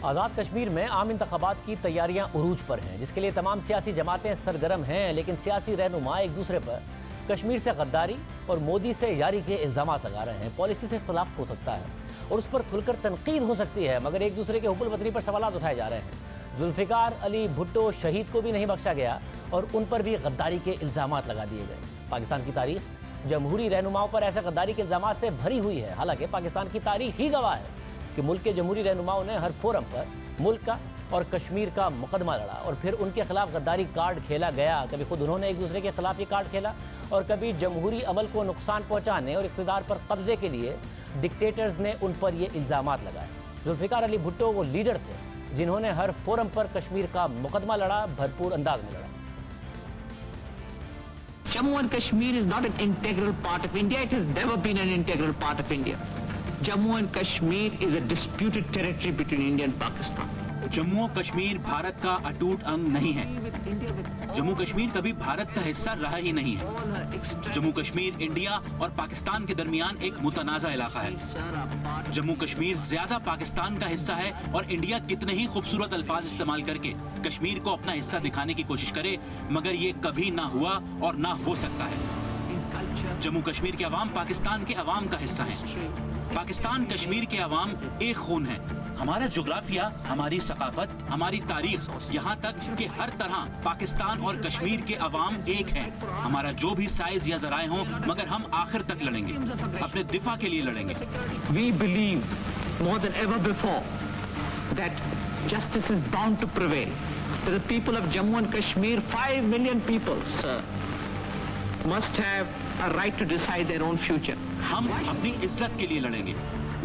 آزاد کشمیر میں عام انتخابات کی تیاریاں عروج پر ہیں، جس کے لیے تمام سیاسی جماعتیں سرگرم ہیں، لیکن سیاسی رہنما ایک دوسرے پر کشمیر سے غداری اور مودی سے یاری کے الزامات لگا رہے ہیں۔ پالیسی سے اختلاف ہو سکتا ہے اور اس پر کھل کر تنقید ہو سکتی ہے، مگر ایک دوسرے کے حب الوطنی پر سوالات اٹھائے جا رہے ہیں۔ ذوالفقار علی بھٹو شہید کو بھی نہیں بخشا گیا اور ان پر بھی غداری کے الزامات لگا دیے گئے۔ پاکستان کی تاریخ جمہوری رہنماؤں پر ایسے غداری کے الزامات سے بھری ہوئی ہے، حالانکہ پاکستان کی تاریخ ہی گواہ ہے کہ ملک کے جمہوری رہنماؤں نے ہر فورم پر ملک کا اور کشمیر کا مقدمہ لڑا اور پھر ان کے خلاف غداری کارڈ کھیلا گیا۔ کبھی خود انہوں نے ایک دوسرے کے خلاف یہ کارڈ کھیلا اور کبھی جمہوری عمل کو نقصان پہنچانے اور اقتدار پر قبضے کے لیے ڈکٹیٹرز نے ان پر یہ الزامات لگائے۔ ذوالفقار علی بھٹو وہ لیڈر تھے جنہوں نے ہر فورم پر کشمیر کا مقدمہ لڑا، بھرپور انداز میں لڑا۔ Jammu and Kashmir is not an integral part of India. It has never been an integral part of India. Jammu and Kashmir is a disputed territory between India and Pakistan. Jammu Kashmir Bharat کا اٹوٹ انگ نہیں ہے۔ جموں کشمیر کبھی بھارت کا حصہ رہا ہی نہیں ہے۔ جموں کشمیر انڈیا اور پاکستان کے درمیان ایک متنازع علاقہ ہے۔ جموں کشمیر زیادہ پاکستان کا حصہ ہے اور انڈیا کتنے ہی خوبصورت الفاظ استعمال کر کے کشمیر کو اپنا حصہ دکھانے کی کوشش کرے، مگر یہ کبھی نہ ہوا اور نہ ہو سکتا ہے۔ جموں کشمیر کے عوام پاکستان کے عوام کا حصہ ہیں۔ پاکستان کشمیر کے عوام ایک خون ہیں۔ ہمارا جغرافیہ، ہماری ثقافت، ہماری تاریخ، یہاں تک کہ ہر طرح پاکستان اور کشمیر کے عوام ایک ہیں۔ ہمارا جو بھی سائز یا ذرائع ہوں، مگر ہم آخر تک لڑیں گے، اپنے دفاع کے لیے لڑیں گے۔ We believe more than ever before that justice is bound to prevail. That the people of Jammu and Kashmir, 5 million people, sir, must have a right to decide their own future. ہم اپنی عزت کے لیے لڑیں گے۔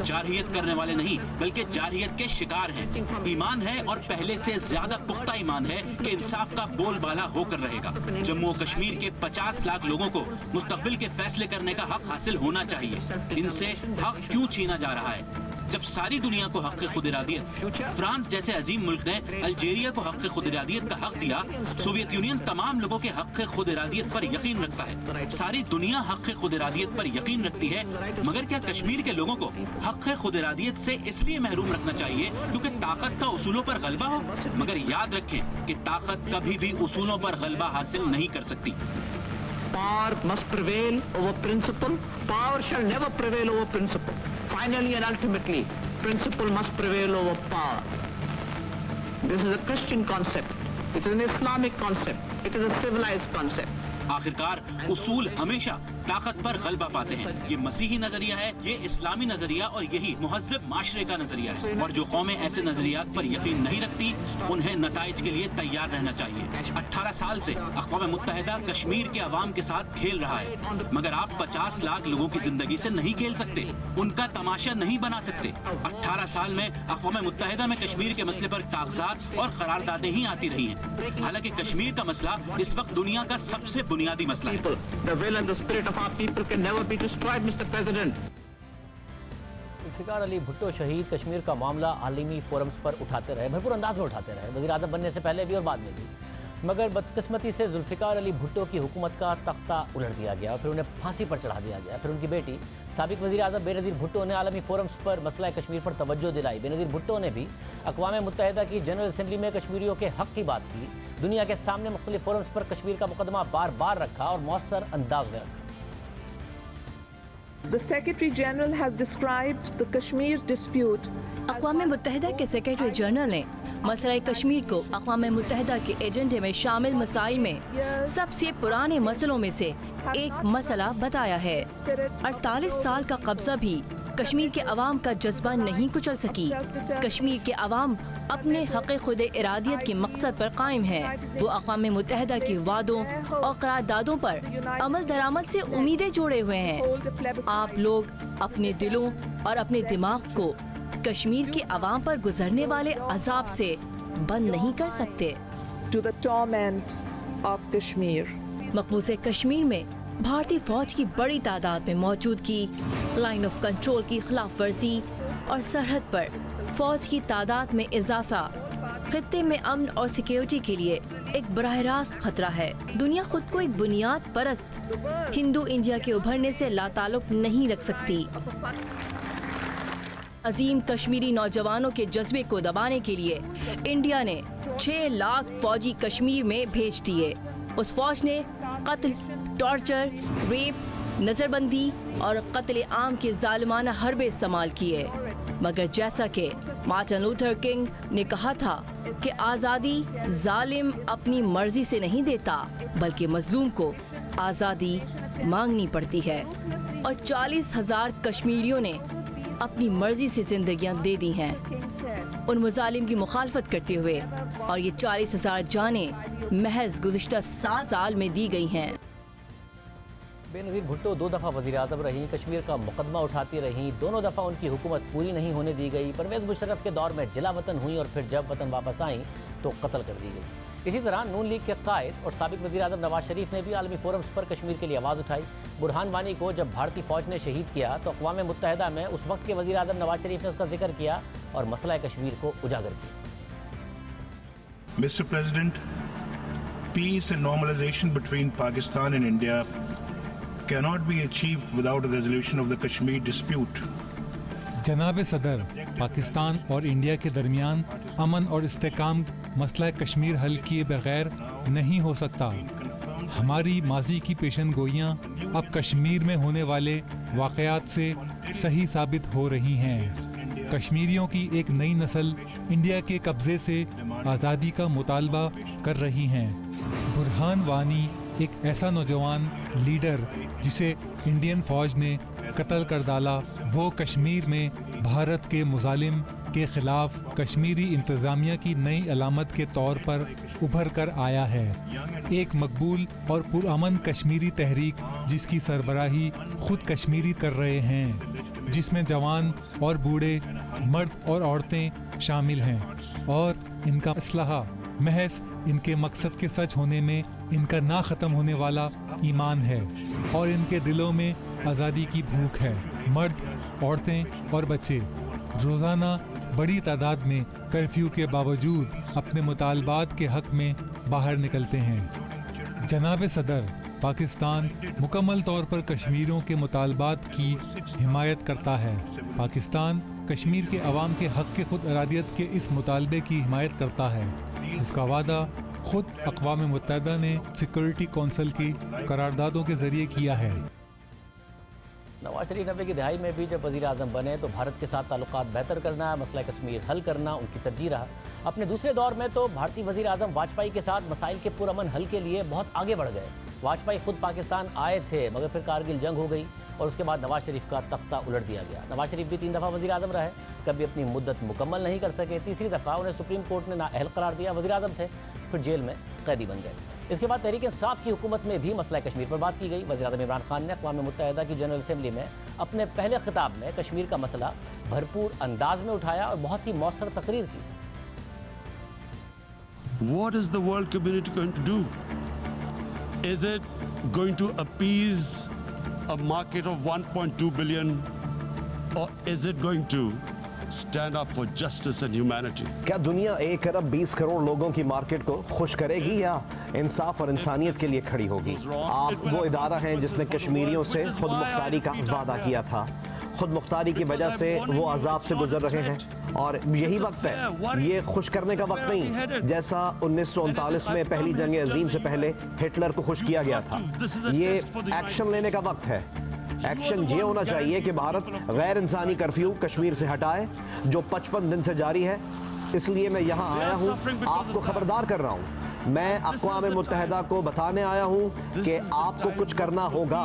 جارحیت کرنے والے نہیں بلکہ جارحیت کے شکار ہیں۔ ایمان ہے اور پہلے سے زیادہ پختہ ایمان ہے کہ انصاف کا بول بالا ہو کر رہے گا۔ جموں و کشمیر کے 50 لاکھ لوگوں کو مستقبل کے فیصلے کرنے کا حق حاصل ہونا چاہیے۔ ان سے حق کیوں چھینا جا رہا ہے؟ جب ساری دنیا کو حق خود ارادیت، فرانس جیسے عظیم ملک نے الجیریا کو حق خود ارادیت کا حق دیا، سوویت یونین تمام لوگوں کے حق خود ارادیت پر یقین رکھتا ہے۔ ساری دنیا حق خود ارادیت پر یقین رکھتی ہے، مگر کیا کشمیر کے لوگوں کو حق خود ارادیت سے اس لیے محروم رکھنا چاہیے کیونکہ طاقت کا اصولوں پر غلبہ ہو؟ مگر یاد رکھیں کہ طاقت کبھی بھی اصولوں پر غلبہ حاصل نہیں کر سکتی۔ Power must prevail over principle. Power shall never prevail over principle. Finally and ultimately, principle must prevail over power. This is a Christian concept. It is an Islamic concept. It is a civilized concept. آخرکار اصول ہمیشہ طاقت پر غلبہ پاتے ہیں۔ یہ مسیحی نظریہ ہے، یہ اسلامی نظریہ اور یہی مہذب معاشرے کا نظریہ ہے، اور جو قومیں ایسے نظریات پر یقین نہیں رکھتی انہیں نتائج کے لیے تیار رہنا چاہیے۔ 18 سال سے اقوام متحدہ کشمیر کے عوام کے ساتھ کھیل رہا ہے، مگر آپ 50 لاکھ لوگوں کی زندگی سے نہیں کھیل سکتے، ان کا تماشا نہیں بنا سکتے۔ 18 سال میں اقوام متحدہ میں کشمیر کے مسئلے پر کاغذات اور قراردادیں ہی آتی رہی ہیں، حالانکہ کشمیر کا مسئلہ اس وقت دنیا کا سب سے بنیادی مسئلہ ہے۔ The will and the spirit of our people can never be destroyed, Mr. President. Zulfiqar Ali Bhutto شہید کشمیر کا معاملہ عالمی فورمز پر اٹھاتے رہے، بھرپور انداز میں اٹھاتے رہے، وزیر اعظم بننے سے پہلے بھی اور بعد میں بھی، مگر بدقسمتی سے ذوالفقار علی بھٹو کی حکومت کا تختہ الٹ دیا گیا اور پھر انہیں پھانسی پر چڑھا دیا گیا۔ پھر ان کی بیٹی سابق وزیر اعظم بے نظیر بھٹو نے عالمی فورمز پر مسئلہ کشمیر پر توجہ دلائی۔ بے نظیر بھٹو نے بھی اقوام متحدہ کی جنرل اسمبلی میں کشمیریوں کے حق کی بات کی، دنیا کے سامنے مختلف فورمز پر کشمیر کا مقدمہ بار بار رکھا اور مؤثر انداز میں رکھا۔ The Secretary General has described the Kashmir dispute. اقوام متحدہ کے سیکرٹری جنرل نے مسئلہ کشمیر کو اقوام متحدہ کے ایجنڈے میں شامل مسائل میں سب سے پرانے مسئلوں میں سے ایک مسئلہ بتایا ہے۔ 48 سال کا قبضہ بھی کشمیر کے عوام کا جذبہ نہیں کچل سکی۔ کشمیر کے عوام اپنے حق خود ارادیت کے مقصد پر قائم ہے۔ وہ اقوام متحدہ کے وعدوں اور قراردادوں پر عمل درآمد سے امیدیں جوڑے ہوئے ہیں۔ آپ لوگ اپنے دلوں اور اپنے دماغ کو کشمیر کے عوام پر گزرنے والے عذاب سے بند نہیں کر سکتے۔ To the torment of Kashmir. مقبوضہ کشمیر میں بھارتی فوج کی بڑی تعداد میں موجودگی، لائن آف کنٹرول کی خلاف ورزی اور سرحد پر فوج کی تعداد میں اضافہ خطے میں امن اور سیکیورٹی کے لیے ایک براہ راست خطرہ ہے۔ دنیا خود کو ایک بنیاد پرست ہندو انڈیا کے ابھرنے سے لا تعلق نہیں رکھ سکتی۔ عظیم کشمیری نوجوانوں کے جذبے کو دبانے کے لیے انڈیا نے 6 لاکھ فوجی کشمیر میں بھیج دیے۔ اس فوج نے قتل، ٹارچر، ریپ، نظر بندی اور قتل عام کے ظالمانہ حربے استعمال کیے، مگر جیسا کہ مارٹن لوتھر کنگ نے کہا تھا کہ آزادی ظالم اپنی مرضی سے نہیں دیتا بلکہ مظلوم کو آزادی مانگنی پڑتی ہے، اور 40,000 کشمیریوں نے اپنی مرضی سے زندگیاں دے دی ہیں ان مظالم کی مخالفت کرتے ہوئے، اور یہ 40,000 جانیں محض گزشتہ 7 سال میں دی گئی ہیں۔ بینظیر بھٹو 2 دفعہ وزیر اعظم رہیں، کشمیر کا مقدمہ اٹھاتی رہیں، دونوں دفعہ ان کی حکومت پوری نہیں ہونے دی گئی۔ پرویز مشرف کے دور میں جلا وطن ہوئیں اور پھر جب وطن واپس آئیں تو قتل کر دی گئی۔ اسی طرح نون لیگ کے قائد اور سابق وزیر اعظم نواز شریف نے بھی عالمی فورمز پر کشمیر کے لیے آواز اٹھائی۔ برہان وانی کو جب بھارتی فوج نے شہید کیا تو اقوام متحدہ میں اس وقت کے وزیر اعظم نواز شریف نے اس کا ذکر کیا اور مسئلہ کشمیر کو اجاگر کیا۔ Mr. President, peace and normalization between Pakistan and India cannot be achieved without a resolution of the Kashmir dispute. جناب صدر، پاکستان اور انڈیا کے درمیان امن اور استحکام مسئلہ کشمیر حل کیے بغیر نہیں ہو سکتا۔ ہماری ماضی کی پیشن گوئیاں اب کشمیر میں ہونے والے واقعات سے صحیح ثابت ہو رہی ہیں۔ کشمیریوں کی ایک نئی نسل انڈیا کے قبضے سے آزادی کا مطالبہ کر رہی ہیں۔ برہان وانی ایک ایسا نوجوان لیڈر جسے انڈین فوج نے قتل کر ڈالا، وہ کشمیر میں بھارت کے مظالم کے خلاف کشمیری انتظامیہ کی نئی علامت کے طور پر ابھر کر آیا ہے۔ ایک مقبول اور پرامن کشمیری تحریک جس کی سربراہی خود کشمیری کر رہے ہیں، جس میں جوان اور بوڑھے، مرد اور عورتیں شامل ہیں، اور ان کا اسلحہ محض ان کے مقصد کے سچ ہونے میں ان کا نہ ختم ہونے والا ایمان ہے، اور ان کے دلوں میں آزادی کی بھوک ہے۔ مرد، عورتیں اور بچے روزانہ بڑی تعداد میں کرفیو کے باوجود اپنے مطالبات کے حق میں باہر نکلتے ہیں۔ جناب صدر، پاکستان مکمل طور پر کشمیریوں کے مطالبات کی حمایت کرتا ہے۔ پاکستان کشمیر کے عوام کے حق کے خود ارادیت کے اس مطالبے کی حمایت کرتا ہے، جس کا وعدہ خود اقوام متحدہ نے سیکورٹی کونسل کی قراردادوں کے ذریعے کیا ہے۔ نواز شریف 90 کی دہائی میں بھی جب وزیر اعظم بنے تو بھارت کے ساتھ تعلقات بہتر کرنا، مسئلہ کشمیر حل کرنا ان کی ترجیح رہا۔ اپنے دوسرے دور میں تو بھارتی وزیر اعظم واجپئی کے ساتھ مسائل کے پرامن حل کے لیے بہت آگے بڑھ گئے۔ واجپئی خود پاکستان آئے تھے مگر پھر کارگل جنگ ہو گئی اور اس کے بعد نواز شریف کا تختہ الٹ دیا گیا۔ نواز شریف بھی 3 دفعہ وزیر اعظم رہے، کبھی اپنی مدت مکمل نہیں کر سکے۔ تیسری دفعہ انہیں سپریم کورٹ نے نااہل قرار دیا، وزیر اعظم تھے پھر جیل میں قیدی بن گئے۔ اس کے بعد تحریک انصاف کی حکومت میں بھی مسئلہ کشمیر پر بات کی گئی۔ وزیر اعظم عمران خان نے اقوام متحدہ کی جنرل اسمبلی میں اپنے پہلے خطاب میں کشمیر کا مسئلہ بھرپور انداز میں اٹھایا اور بہت ہی مؤثر تقریر کی۔ What is the world community going to do? Is it going to appease a market of 1.2 billion, or is it going to stand up for justice and humanity? کیا دنیا 1 ارب 20 کروڑ لوگوں کی مارکیٹ کو خوش کرے گی یا انصاف اور انسانیت کے لیے کھڑی ہوگی؟ آپ وہ ادارہ ہیں جس نے کشمیریوں سے خود مختاری کا وعدہ کیا تھا، خود مختاری کی وجہ سے وہ عذاب سے گزر رہے ہیں، اور یہی وقت ہے، یہ خوش کرنے کا وقت نہیں جیسا 1939 میں پہلی جنگ عظیم سے پہلے ہٹلر کو خوش کیا گیا تھا۔ یہ ایکشن لینے کا وقت ہے۔ ایکشن یہ ہونا چاہیے کہ بھارت غیر انسانی کرفیو کشمیر سے ہٹائے جو 55 دن سے جاری ہے۔ اس لیے میں یہاں آیا ہوں، آپ کو خبردار کر رہا ہوں، میں اقوام متحدہ کو بتانے آیا ہوں کہ آپ کو کچھ کرنا ہوگا۔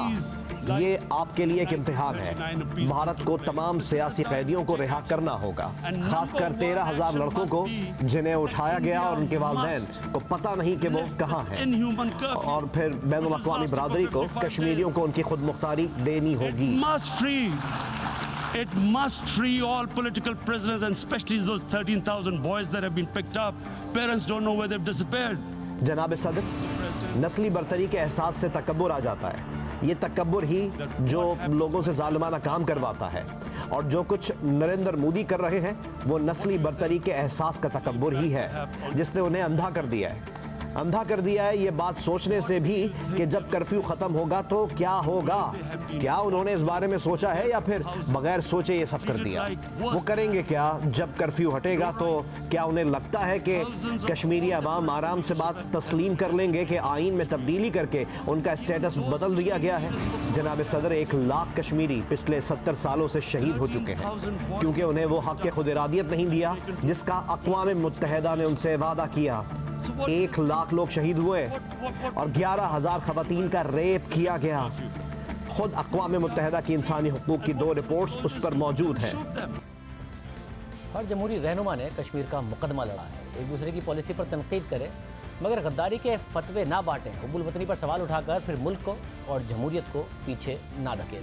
یہ آپ کے لیے ایک امتحان ہے۔ بھارت کو تمام سیاسی قیدیوں کو رہا کرنا ہوگا، خاص کر 13,000 لڑکوں کو جنہیں اٹھایا گیا اور ان کے والدین کو پتہ نہیں کہ وہ کہاں ہیں، اور پھر بین الاقوامی برادری کو کشمیریوں کو ان کی خود مختاری دینی ہوگی۔ It must free all political prisoners, and especially those 13,000 boys that have been picked up. Parents don't know where they've disappeared. جناب صدر، نسلی برتری کے احساس سے تکبر آ جاتا ہے۔ یہ تکبر ہی جو لوگوں سے ظالمانہ کام کرواتا ہے، اور جو کچھ نریندر مودی کر رہے ہیں وہ نسلی برتری کے احساس کا تکبر ہی ہے جس نے انہیں اندھا کر دیا ہے۔ اندھا کر دیا ہے یہ بات سوچنے سے بھی کہ جب کرفیو ختم ہوگا تو کیا ہوگا. کیا انہوں نے اس بارے میں سوچا ہے یا پھر بغیر سوچے یہ سب کر دیا؟ وہ کریں گے کیا جب کرفیو ہٹے گا؟ تو کیا انہیں لگتا ہے کہ کشمیری عوام آرام سے بات تسلیم کر لیں گے کہ آئین میں تبدیلی کر کے ان کا اسٹیٹس بدل دیا گیا ہے؟ جناب صدر، 1 لاکھ کشمیری پچھلے 70 سالوں سے شہید ہو چکے ہیں کیونکہ انہیں وہ حق خود ارادیت نہیں دیا جس کا اقوام متحدہ نے ان سے وعدہ کیا. 1 لاکھ لوگ شہید ہوئے اور 11,000 خواتین کا ریپ کیا گیا. خود اقوام متحدہ کی انسانی حقوق کی 2 رپورٹس اس پر موجود ہیں. ہر جمہوری رہنما نے کشمیر کا مقدمہ لڑا ہے. ایک دوسرے کی پالیسی پر تنقید کرے مگر غداری کے فتوے نہ بانٹیں. حب الوطنی پر سوال اٹھا کر پھر ملک کو اور جمہوریت کو پیچھے نہ دھکیلیں.